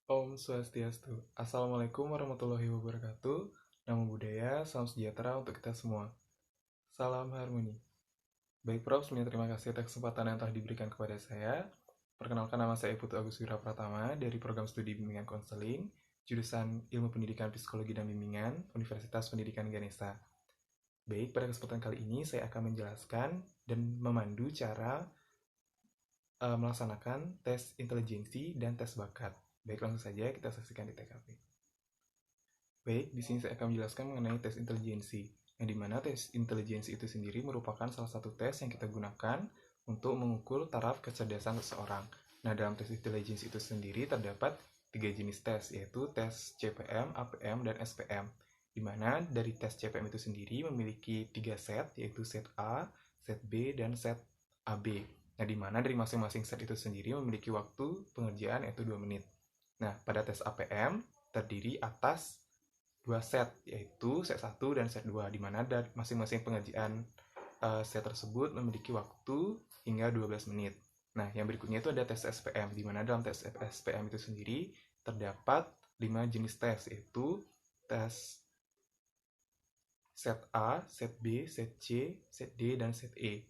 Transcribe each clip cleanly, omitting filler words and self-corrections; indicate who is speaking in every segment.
Speaker 1: Om Swastiastu. Assalamualaikum warahmatullahi wabarakatuh. Namo Buddhaya, salam sejahtera untuk kita semua. Salam harmoni. Baik Prof, sebelumnya terima kasih atas kesempatan yang telah diberikan kepada saya. Perkenalkan, nama saya Putu Agus Wira Pratama dari Program Studi Bimbingan Konseling, jurusan Ilmu Pendidikan Psikologi dan Bimbingan, Universitas Pendidikan Ganesha. Baik, pada kesempatan kali ini saya akan menjelaskan dan memandu cara melaksanakan tes intelijensi dan tes bakat. Baik, langsung saja kita saksikan di TKP. Baik, di sini saya akan menjelaskan mengenai tes intelijensi. Yang dimana tes intelijensi itu sendiri merupakan salah satu tes yang kita gunakan untuk mengukur taraf kecerdasan seseorang. Nah, dalam tes intelijensi itu sendiri terdapat 3 jenis tes, yaitu tes CPM, APM, dan SPM. Dimana dari tes CPM itu sendiri memiliki 3 set, yaitu set A, set B, dan set AB. Nah, dimana dari masing-masing set itu sendiri memiliki waktu pengerjaan yaitu 2 menit. Nah, pada tes APM terdiri atas 2 set, yaitu set 1 dan set 2, di mana dari masing-masing pengerjaan set tersebut memiliki waktu hingga 12 menit. Nah, yang berikutnya itu ada tes SPM, di mana dalam tes SPM itu sendiri terdapat 5 jenis tes, yaitu tes set A, set B, set C, set D, dan set E.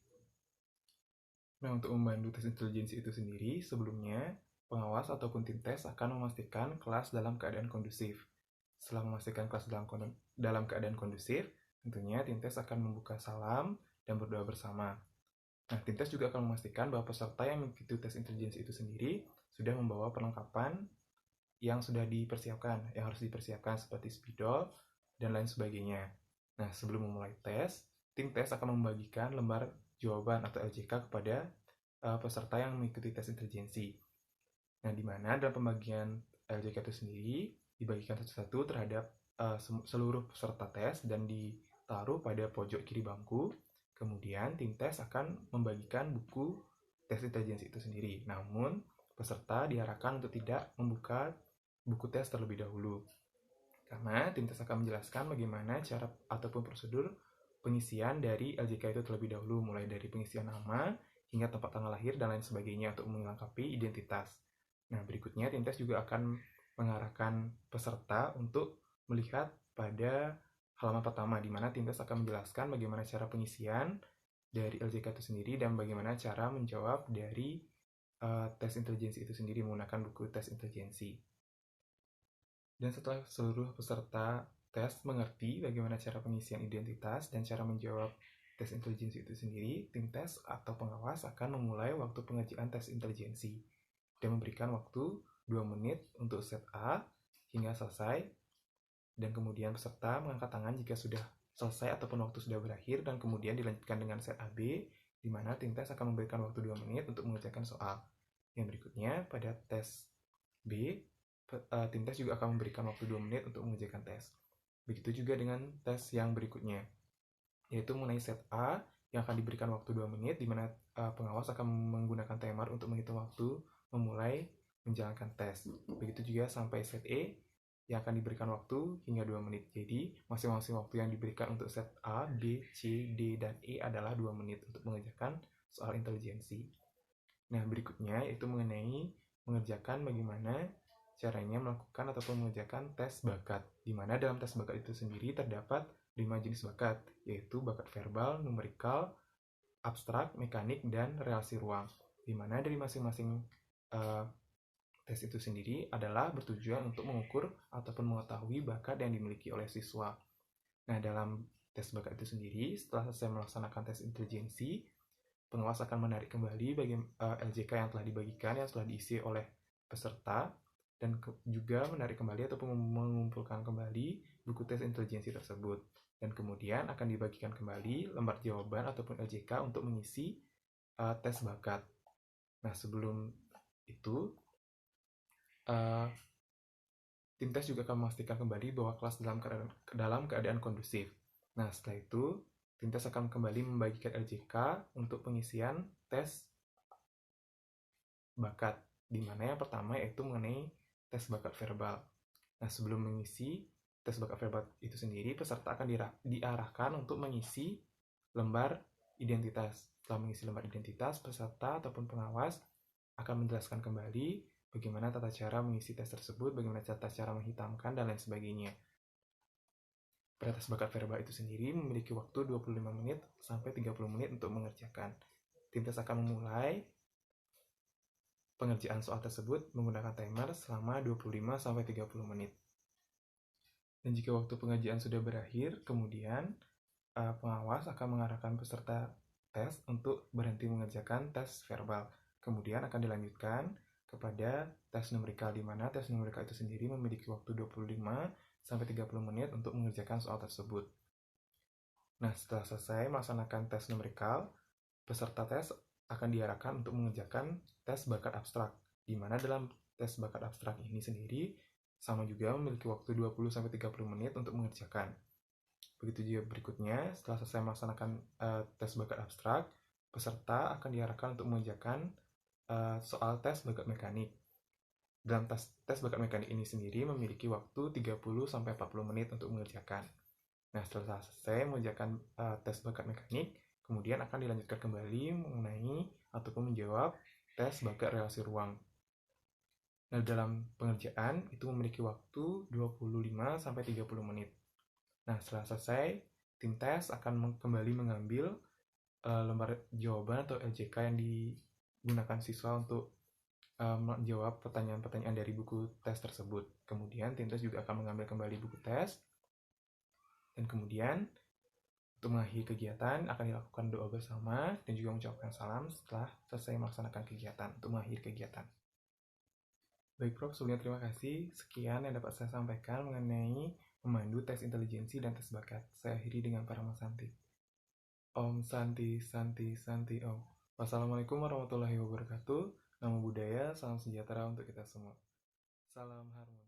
Speaker 1: Nah, untuk memandu tes intelijensi itu sendiri, sebelumnya pengawas ataupun tim tes akan memastikan kelas dalam keadaan kondusif. Setelah memastikan kelas dalam keadaan kondusif, tentunya tim tes akan membuka salam dan berdoa bersama. Nah, tim tes juga akan memastikan bahwa peserta yang mengikuti tes intelijensi itu sendiri sudah membawa perlengkapan yang sudah dipersiapkan, yang harus dipersiapkan seperti spidol dan lain sebagainya. Nah, sebelum memulai tes, tim tes akan membagikan lembar jawaban atau LJK kepada peserta yang mengikuti tes intelijensi. Nah, di mana dalam pembagian LJK itu sendiri dibagikan satu-satu terhadap seluruh peserta tes dan ditaruh pada pojok kiri bangku. Kemudian tim tes akan membagikan buku tes intelijensi itu sendiri. Namun, peserta diarahkan untuk tidak membuka buku tes terlebih dahulu. Karena tim tes akan menjelaskan bagaimana cara ataupun prosedur pengisian dari LJK itu terlebih dahulu, mulai dari pengisian nama hingga tempat tanggal lahir dan lain sebagainya untuk melengkapi identitas. Nah, berikutnya tim tes juga akan mengarahkan peserta untuk melihat pada halaman pertama, di mana tim tes akan menjelaskan bagaimana cara pengisian dari LJK itu sendiri dan bagaimana cara menjawab dari tes intelijensi itu sendiri menggunakan buku tes intelijensi. Dan setelah seluruh peserta tes mengerti bagaimana cara pengisian identitas dan cara menjawab tes intelijensi itu sendiri, tim tes atau pengawas akan memulai waktu pengerjaan tes intelijensi dan memberikan waktu 2 menit untuk set A hingga selesai, dan kemudian peserta mengangkat tangan jika sudah selesai ataupun waktu sudah berakhir, dan kemudian dilanjutkan dengan set AB, di mana tim tes akan memberikan waktu 2 menit untuk mengerjakan soal. Yang berikutnya, pada tes B, tim tes juga akan memberikan waktu 2 menit untuk mengerjakan tes. Begitu juga dengan tes yang berikutnya, yaitu mengenai set A yang akan diberikan waktu 2 menit, di mana pengawas akan menggunakan timer untuk menghitung waktu memulai menjalankan tes. Begitu juga sampai set E yang akan diberikan waktu hingga 2 menit. Jadi, masing-masing waktu yang diberikan untuk set A, B, C, D, dan E adalah 2 menit untuk mengerjakan soal intelijensi. Nah, berikutnya yaitu mengenai mengerjakan bagaimana caranya melakukan ataupun mengerjakan tes bakat, di mana dalam tes bakat itu sendiri terdapat 5 jenis bakat, yaitu bakat verbal, numerikal, abstrak, mekanik, dan relasi ruang, di mana dari masing-masing tes itu sendiri adalah bertujuan untuk mengukur ataupun mengetahui bakat yang dimiliki oleh siswa. Nah, dalam tes bakat itu sendiri, setelah selesai melaksanakan tes intelijensi, pengawas akan menarik kembali LJK yang telah dibagikan, yang telah diisi oleh peserta, dan juga menarik kembali ataupun mengumpulkan kembali buku tes intelijensi tersebut. Dan kemudian akan dibagikan kembali lembar jawaban ataupun LJK untuk mengisi tes bakat. Nah, sebelum itu, tim tes juga akan memastikan kembali bahwa kelas dalam keadaan kondusif. Nah, setelah itu, tim tes akan kembali membagikan LJK untuk pengisian tes bakat, di mana yang pertama yaitu mengenai tes bakat verbal. Nah, sebelum mengisi tes bakat verbal itu sendiri, peserta akan diarahkan untuk mengisi lembar identitas. Setelah mengisi lembar identitas, peserta ataupun pengawas akan menjelaskan kembali bagaimana tata cara mengisi tes tersebut, bagaimana tata cara menghitamkan, dan lain sebagainya. Pada tes bakat verbal itu sendiri memiliki waktu 25 menit sampai 30 menit untuk mengerjakan. Tim tes akan memulai pengerjaan soal tersebut menggunakan timer selama 25 sampai 30 menit. Dan jika waktu pengerjaan sudah berakhir, kemudian pengawas akan mengarahkan peserta tes untuk berhenti mengerjakan tes verbal. Kemudian akan dilanjutkan kepada tes numerikal, di mana tes numerikal itu sendiri memiliki waktu 25 sampai 30 menit untuk mengerjakan soal tersebut. Nah, setelah selesai melaksanakan tes numerikal, peserta tes akan diarahkan untuk mengerjakan tes bakat abstrak, di mana dalam tes bakat abstrak ini sendiri sama juga memiliki waktu 20-30 menit untuk mengerjakan. Begitu juga berikutnya, setelah selesai melaksanakan tes bakat abstrak, peserta akan diarahkan untuk mengerjakan soal tes bakat mekanik. Dalam tes bakat mekanik ini sendiri memiliki waktu 30-40 menit untuk mengerjakan. Nah, setelah selesai mengerjakan tes bakat mekanik, kemudian akan dilanjutkan kembali mengenai ataupun menjawab tes bakat relasi ruang. Nah, dalam pengerjaan itu memiliki waktu 25-30 menit. Nah, setelah selesai, tim tes akan kembali mengambil lembar jawaban atau LJK yang digunakan siswa untuk menjawab pertanyaan-pertanyaan dari buku tes tersebut. Kemudian tim tes juga akan mengambil kembali buku tes, dan kemudian untuk mengakhiri kegiatan akan dilakukan doa bersama dan juga mengucapkan salam setelah selesai melaksanakan kegiatan untuk mengakhiri kegiatan. Baik Prof, sebelumnya terima kasih. Sekian yang dapat saya sampaikan mengenai memandu tes intelijensi dan tes bakat. Saya akhiri dengan Parama Santi. Om Santi Santi Santi Om. Wassalamualaikum warahmatullahi wabarakatuh. Namo Buddhaya, salam sejahtera untuk kita semua. Salam harmoni.